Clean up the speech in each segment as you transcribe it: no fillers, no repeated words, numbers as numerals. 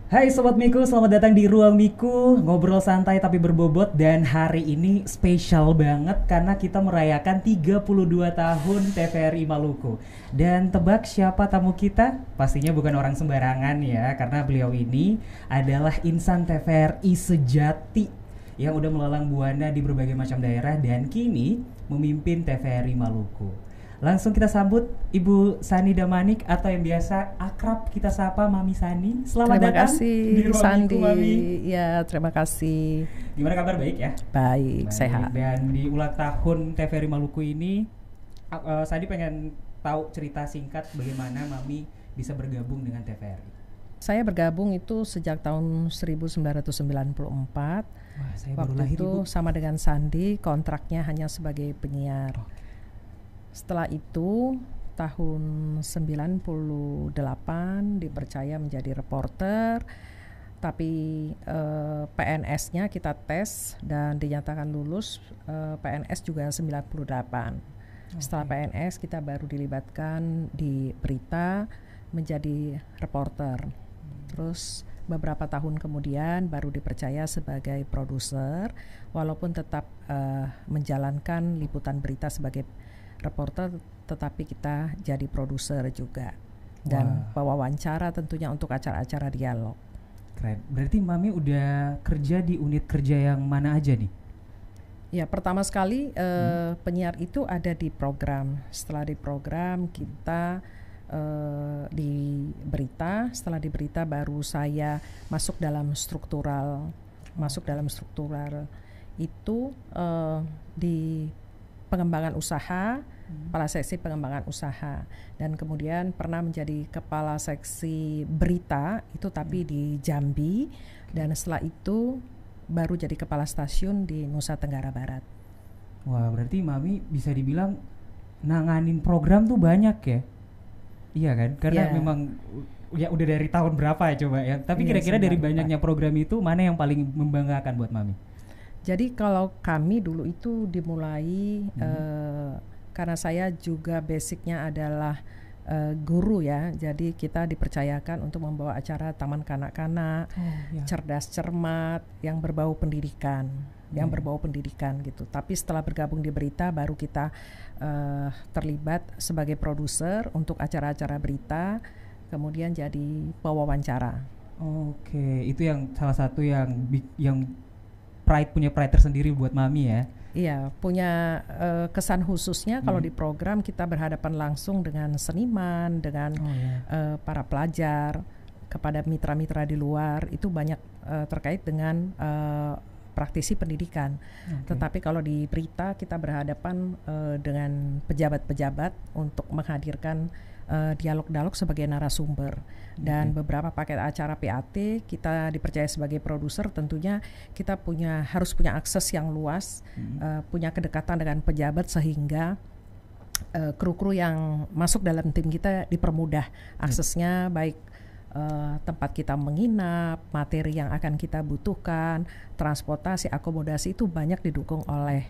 Hai Sobat Miku, selamat datang di Ruang Miku. Ngobrol santai tapi berbobot. Dan hari ini spesial banget karena kita merayakan 32 tahun TVRI Maluku. Dan tebak siapa tamu kita? Pastinya bukan orang sembarangan ya, karena beliau ini adalah insan TVRI sejati yang udah melalang buana di berbagai macam daerah dan kini memimpin TVRI Maluku. Langsung kita sambut Ibu Sani Damanik atau yang biasa akrab kita sapa Mami Sani. Selamat Terima datang kasih di Ruang Sandi. Miku, Mami. Ya, terima kasih. Gimana kabar, baik ya? Baik, sehat. Dan di ulang tahun TVRI Maluku ini, Sani pengen tahu cerita singkat bagaimana Mami bisa bergabung dengan TVRI. Saya bergabung itu sejak tahun 1994. Wah, saya baru Waktu lahir, itu Ibu. sama dengan Sandi, kontraknya hanya sebagai penyiar. Setelah itu tahun 98 dipercaya menjadi reporter, tapi PNS-nya kita tes dan dinyatakan lulus. PNS juga 98. Setelah PNS kita baru dilibatkan di berita menjadi reporter. Terus beberapa tahun kemudian baru dipercaya sebagai produser, walaupun tetap menjalankan liputan berita sebagai reporter, tetapi kita jadi produser juga dan pewawancara tentunya untuk acara-acara dialog. Keren. Berarti Mami udah kerja di unit kerja yang mana aja nih? Ya, pertama sekali penyiar itu ada di program. Setelah di program kita di berita. Setelah di berita baru saya masuk dalam struktural. Masuk dalam struktural itu di pengembangan usaha, kepala seksi pengembangan usaha, dan kemudian pernah menjadi kepala seksi berita itu tapi di Jambi, dan setelah itu baru jadi kepala stasiun di Nusa Tenggara Barat. Wah, berarti Mami bisa dibilang nanganin program tuh banyak ya? Iya kan? Karena memang ya udah dari tahun berapa ya coba ya. Tapi kira-kira dari banyaknya program itu mana yang paling membanggakan buat Mami? Jadi kalau kami dulu itu dimulai karena saya juga basicnya adalah guru ya, jadi kita dipercayakan untuk membawa acara taman kanak-kanak, cerdas cermat, yang berbau pendidikan, berbau pendidikan gitu. Tapi setelah bergabung di berita baru kita terlibat sebagai produser untuk acara-acara berita, kemudian jadi pewawancara. Oke, itu yang salah satu yang punya pride tersendiri buat Mami ya. Iya, punya kesan khususnya kalau di program kita berhadapan langsung dengan seniman, dengan para pelajar, kepada mitra-mitra di luar, itu banyak terkait dengan praktisi pendidikan. Tetapi kalau di berita kita berhadapan dengan pejabat-pejabat untuk menghadirkan dialog-dialog sebagai narasumber. Dan beberapa paket acara PAT kita dipercaya sebagai produser, tentunya kita harus punya akses yang luas, punya kedekatan dengan pejabat sehingga kru-kru yang masuk dalam tim kita dipermudah aksesnya, baik tempat kita menginap, materi yang akan kita butuhkan, transportasi, akomodasi itu banyak didukung oleh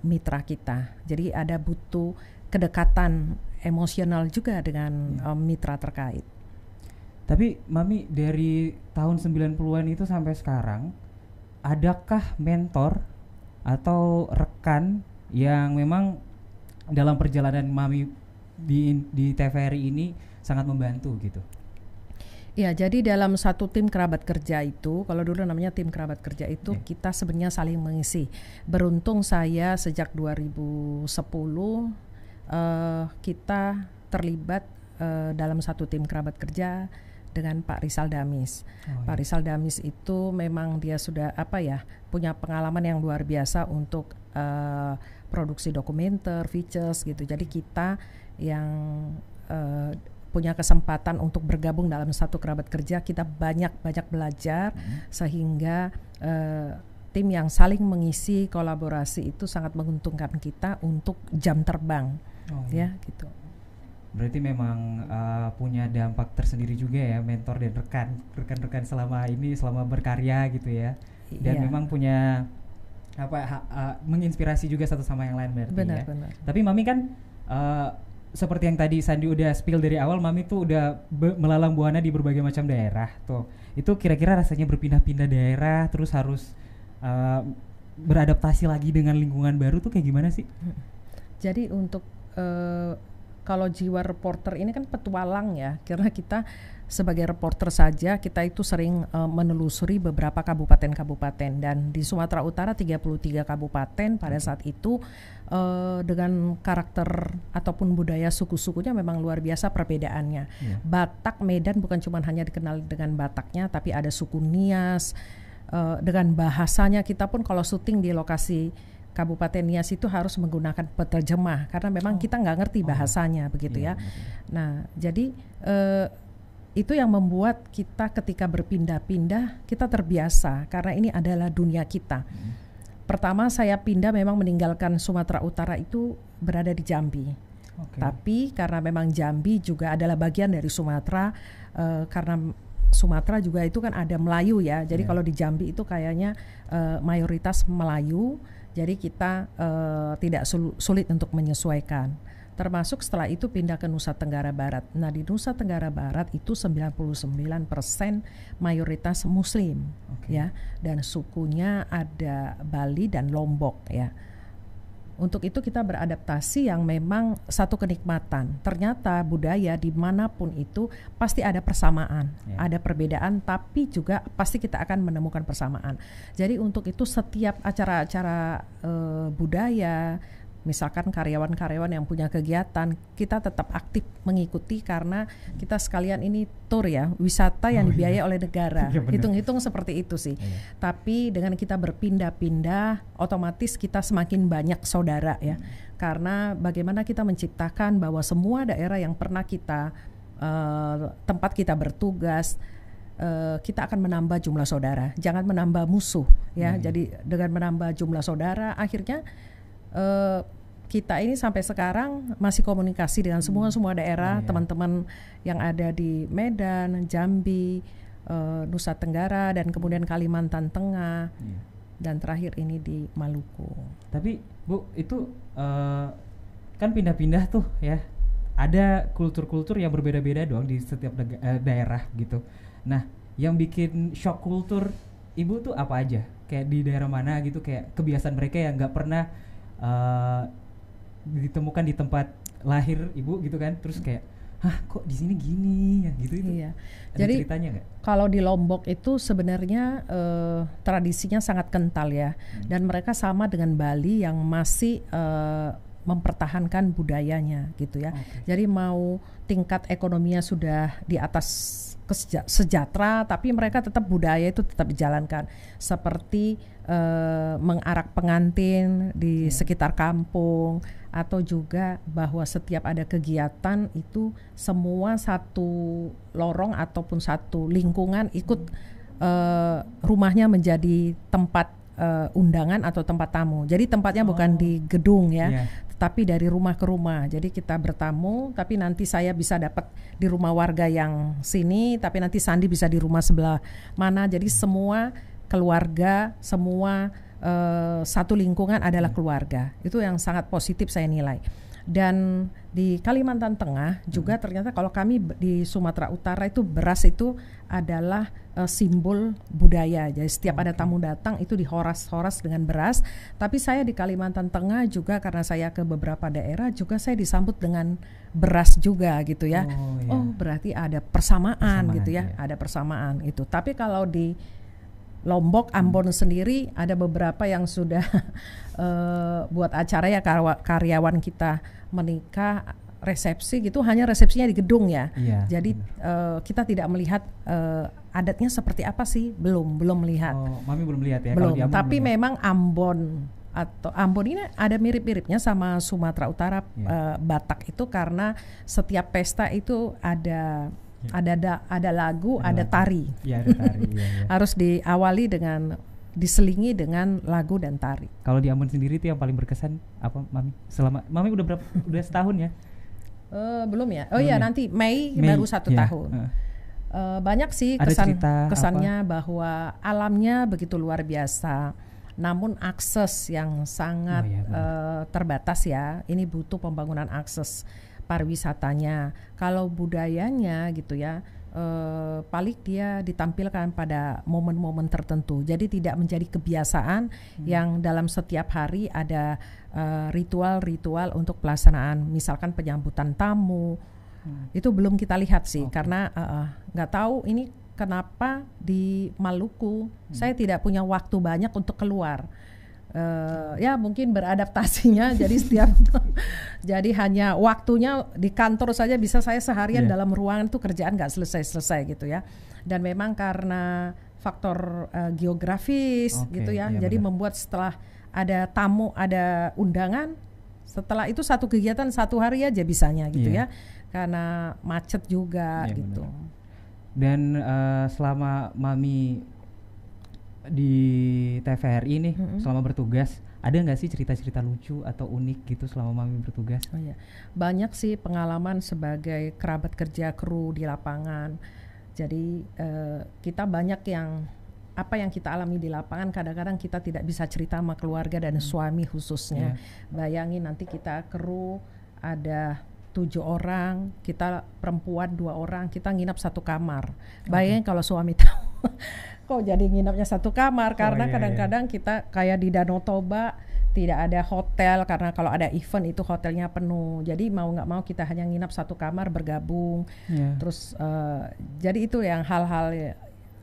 mitra kita. Jadi ada butuh kedekatan emosional juga dengan mitra terkait. Tapi Mami dari tahun 90-an itu sampai sekarang, adakah mentor atau rekan yang memang dalam perjalanan Mami di TVRI ini sangat membantu gitu? Ya, jadi dalam satu tim kerabat kerja itu, kalau dulu namanya tim kerabat kerja itu, kita sebenarnya saling mengisi. Beruntung saya sejak 2010 kita terlibat dalam satu tim kerabat kerja dengan Pak Rizal Damis. Pak Rizal Damis itu memang dia sudah punya pengalaman yang luar biasa untuk produksi dokumenter, features gitu. Jadi kita yang punya kesempatan untuk bergabung dalam satu kerabat kerja, kita banyak belajar sehingga tim yang saling mengisi kolaborasi itu sangat menguntungkan kita untuk jam terbang, ya gitu. Berarti memang punya dampak tersendiri juga ya, mentor dan rekan-rekan selama berkarya gitu ya. Dan memang punya menginspirasi juga satu sama yang lain berarti. Benar. Benar. Tapi Mami kan seperti yang tadi Sandi udah spill dari awal, Mami tuh udah melalang buana di berbagai macam daerah tuh. Itu kira-kira rasanya berpindah-pindah daerah terus harus beradaptasi lagi dengan lingkungan baru tuh kayak gimana sih? Jadi untuk kalau jiwa reporter ini kan petualang ya, karena kita sebagai reporter saja kita itu sering menelusuri beberapa kabupaten-kabupaten, dan di Sumatera Utara 33 kabupaten pada saat itu dengan karakter ataupun budaya suku-sukunya memang luar biasa perbedaannya. Batak Medan bukan cuma hanya dikenal dengan Bataknya, tapi ada suku Nias, dengan bahasanya kita pun kalau syuting di lokasi Kabupaten Nias itu harus menggunakan penerjemah karena memang kita nggak ngerti bahasanya begitu ya. Nah jadi itu yang membuat kita ketika berpindah-pindah kita terbiasa karena ini adalah dunia kita. Pertama saya pindah memang meninggalkan Sumatera Utara itu berada di Jambi. Tapi karena memang Jambi juga adalah bagian dari Sumatera, karena Sumatera juga itu kan ada Melayu ya. Jadi kalau di Jambi itu kayaknya mayoritas Melayu. Jadi kita tidak sulit untuk menyesuaikan. Termasuk setelah itu pindah ke Nusa Tenggara Barat. Nah di Nusa Tenggara Barat itu 99% mayoritas Muslim ya, dan sukunya ada Bali dan Lombok ya. Untuk itu kita beradaptasi yang memang satu kenikmatan. Ternyata budaya dimanapun itu pasti ada persamaan, ada perbedaan, tapi juga pasti kita akan menemukan persamaan. Jadi untuk itu setiap acara-acara budaya, misalkan karyawan-karyawan yang punya kegiatan, kita tetap aktif mengikuti karena kita sekalian ini tour ya, wisata yang dibiayai oleh negara. Hitung-hitung seperti itu sih. Tapi dengan kita berpindah-pindah, otomatis kita semakin banyak saudara ya. Karena bagaimana kita menciptakan bahwa semua daerah yang pernah kita tempat kita bertugas, kita akan menambah jumlah saudara, jangan menambah musuh ya. Jadi dengan menambah jumlah saudara, akhirnya kita ini sampai sekarang masih komunikasi dengan semua daerah, teman-teman yang ada di Medan, Jambi, Nusa Tenggara, dan kemudian Kalimantan Tengah, dan terakhir ini di Maluku. Tapi Bu, itu kan pindah-pindah tuh ya, ada kultur-kultur yang berbeda-beda dong di setiap daerah gitu. Nah, yang bikin shock kultur Ibu tuh apa aja? Kayak di daerah mana gitu, kayak kebiasaan mereka yang nggak pernah ditemukan di tempat lahir Ibu gitu kan, terus kayak kok di sini gini ya gitu itu. Iya. Ada jadi ceritanya nggak? Kalau di Lombok itu sebenarnya tradisinya sangat kental ya, dan mereka sama dengan Bali yang masih mempertahankan budayanya gitu ya. Jadi mau tingkat ekonominya sudah di atas sejahtera, tapi mereka tetap budaya itu tetap dijalankan, seperti mengarak pengantin di sekitar kampung, atau juga bahwa setiap ada kegiatan itu semua satu lorong ataupun satu lingkungan ikut rumahnya menjadi tempat undangan atau tempat tamu. Jadi tempatnya bukan di gedung ya, tapi dari rumah ke rumah. Jadi kita bertamu, tapi nanti saya bisa dapat di rumah warga yang sini, tapi nanti Sandi bisa di rumah sebelah mana. Jadi semua keluarga, semua satu lingkungan adalah keluarga. Itu yang sangat positif saya nilai. Dan di Kalimantan Tengah juga ternyata kalau kami di Sumatera Utara itu beras itu adalah simbol budaya. Jadi setiap ada tamu datang itu dihoras-horas dengan beras. Tapi saya di Kalimantan Tengah juga karena saya ke beberapa daerah juga saya disambut dengan beras juga gitu ya. Oh berarti ada persamaan gitu ya. Ada persamaan itu. Tapi kalau di Lombok, Ambon sendiri ada beberapa yang sudah buat acara ya, karyawan kita menikah, resepsi gitu, hanya resepsinya di gedung ya. Jadi kita tidak melihat adatnya seperti apa sih, belum melihat. Mami belum lihat ya. Belum. Tapi memang Ambon atau Ambon ini ada mirip-miripnya sama Sumatera Utara, Batak itu karena setiap pesta itu ada lagu, ada tari. Ada tari. Harus diawali dengan diselingi dengan lagu dan tari. Kalau di Ambon sendiri itu yang paling berkesan apa, Mami? Selama Mami udah setahun ya? Belum ya. Nanti Mei baru 1 tahun. Banyak sih kesannya bahwa alamnya begitu luar biasa. Namun akses yang sangat terbatas ya. Ini butuh pembangunan akses. pariwisatanya. Kalau budayanya gitu ya, paling dia ditampilkan pada momen-momen tertentu. Jadi tidak menjadi kebiasaan yang dalam setiap hari ada ritual-ritual untuk pelaksanaan, misalkan penyambutan tamu. Itu belum kita lihat sih, karena nggak tahu ini kenapa di Maluku saya tidak punya waktu banyak untuk keluar. Ya mungkin beradaptasinya jadi setiap jadi hanya waktunya di kantor saja bisa saya seharian dalam ruangan tuh kerjaan nggak selesai gitu ya, dan memang karena faktor geografis gitu ya, jadi benar. Membuat setelah ada tamu, ada undangan, setelah itu satu kegiatan satu hari aja bisanya gitu ya, karena macet juga gitu. Benar. Dan selama Mami di TVRI nih, selama bertugas, ada nggak sih cerita-cerita lucu atau unik gitu selama Mami bertugas? Banyak sih pengalaman sebagai kerabat kerja kru di lapangan. Jadi kita banyak yang apa yang kita alami di lapangan kadang-kadang kita tidak bisa cerita sama keluarga dan suami khususnya. Bayangin nanti kita kru ada 7 orang, kita perempuan 2 orang, kita nginap satu kamar. Bayangin kalau suami tahu kok jadi nginapnya satu kamar, karena kadang-kadang kita kayak di Danau Toba tidak ada hotel, karena kalau ada event itu hotelnya penuh. Jadi mau nggak mau kita hanya nginap satu kamar bergabung. Terus jadi itu yang hal-hal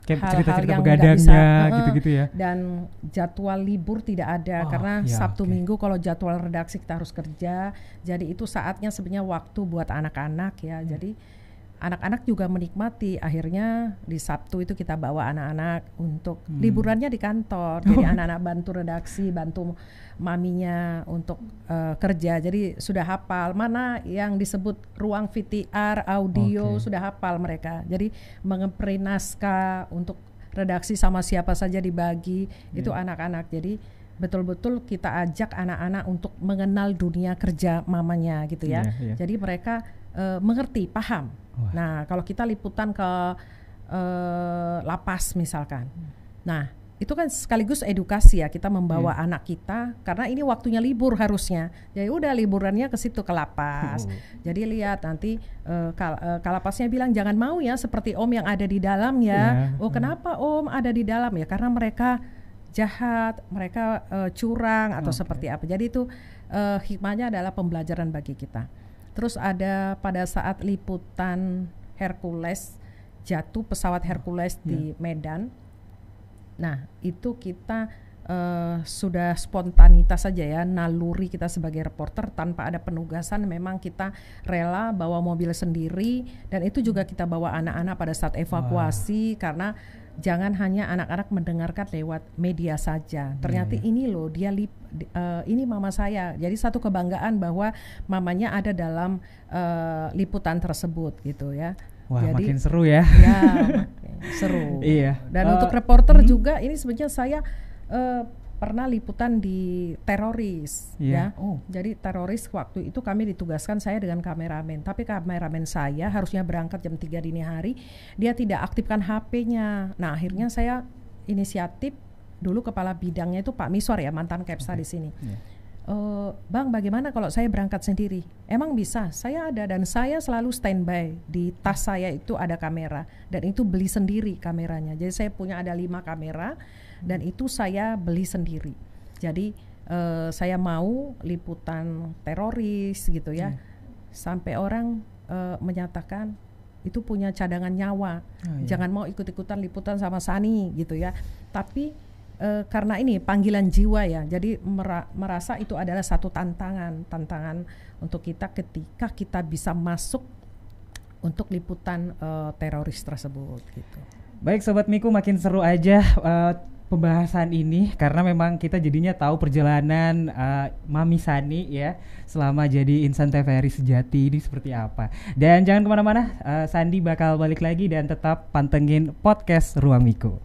cerita-cerita begadangnya gitu-gitu ya. Dan jadwal libur tidak ada, karena Sabtu Minggu kalau jadwal redaksi kita harus kerja. Jadi itu saatnya sebenarnya waktu buat anak-anak ya. Jadi anak-anak juga menikmati. Akhirnya di Sabtu itu kita bawa anak-anak untuk liburannya di kantor. Jadi anak-anak bantu redaksi, bantu maminya untuk kerja. Jadi sudah hafal mana yang disebut ruang VTR, audio, sudah hafal mereka. Jadi mengeprint naskah untuk redaksi sama siapa saja dibagi, itu anak-anak. Jadi betul-betul kita ajak anak-anak untuk mengenal dunia kerja mamanya gitu ya. Jadi mereka mengerti, paham. Nah, kalau kita liputan ke lapas misalkan. Nah, itu kan sekaligus edukasi ya, kita membawa anak kita karena ini waktunya libur harusnya. Jadi udah liburannya ke situ, ke lapas. Jadi lihat nanti kalapasnya bilang jangan mau ya seperti Om yang ada di dalam ya. Kenapa Om ada di dalam ya? Karena mereka jahat, mereka curang atau seperti apa. Jadi itu hikmahnya adalah pembelajaran bagi kita. Terus ada pada saat liputan Hercules, jatuh pesawat Hercules di Medan. Nah itu kita sudah spontanitas saja ya, naluri kita sebagai reporter tanpa ada penugasan. Memang kita rela bawa mobil sendiri, dan itu juga kita bawa anak-anak pada saat evakuasi. Karena jangan hanya anak-anak mendengarkan lewat media saja. Ternyata ini loh dia ini mama saya. Jadi satu kebanggaan bahwa mamanya ada dalam liputan tersebut gitu ya. Wah, jadi, makin seru ya. Ya, makin seru. Dan untuk reporter juga ini sebenarnya saya pernah liputan di teroris ya. Jadi teroris waktu itu kami ditugaskan saya dengan kameramen. Tapi kameramen saya harusnya berangkat jam 3 dini hari, dia tidak aktifkan HP-nya. Nah, akhirnya saya inisiatif, dulu kepala bidangnya itu Pak Miswar ya, mantan Kepsa di sini. Bang, bagaimana kalau saya berangkat sendiri? Emang bisa, saya ada, dan saya selalu standby. Di tas saya itu ada kamera, dan itu beli sendiri kameranya. Jadi saya punya ada 5 kamera, dan itu saya beli sendiri. Jadi saya mau liputan teroris gitu ya, sampai orang menyatakan itu punya cadangan nyawa. Jangan mau ikut-ikutan liputan sama Sani gitu ya. Tapi karena ini panggilan jiwa ya, jadi merasa itu adalah satu tantangan untuk kita ketika kita bisa masuk untuk liputan teroris tersebut gitu. Baik Sobat Miku, makin seru aja pembahasan ini karena memang kita jadinya tahu perjalanan Mami Sani ya selama jadi insan TVRI sejati ini seperti apa. Dan jangan kemana-mana, Sandi bakal balik lagi dan tetap pantengin podcast Ruang Miku.